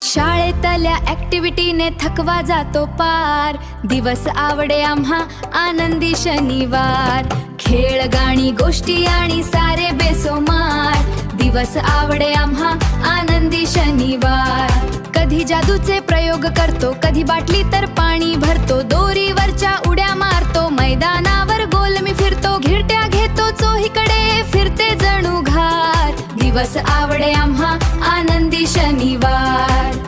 शाळेतल्या ऍक्टिव्हिटीने थकवा जातो पार, दिवस आवडे आम्हा आनंदी शनिवार. खेळ गाणी गोष्टी आणि सारे बेसोमार, दिवस आवडे आम्हा आनंदी शनिवार. कधी जादूचे प्रयोग करतो, कधी बाटली तर पाणी भरतो, दोरीवरच्या उड्या मारतो, मैदानावर गोल मी फिरतो, घिरट्या घेतो चोहीकडे फिरते जणू घार. दिवस आवडे आम्हा आनंदी शनिवार.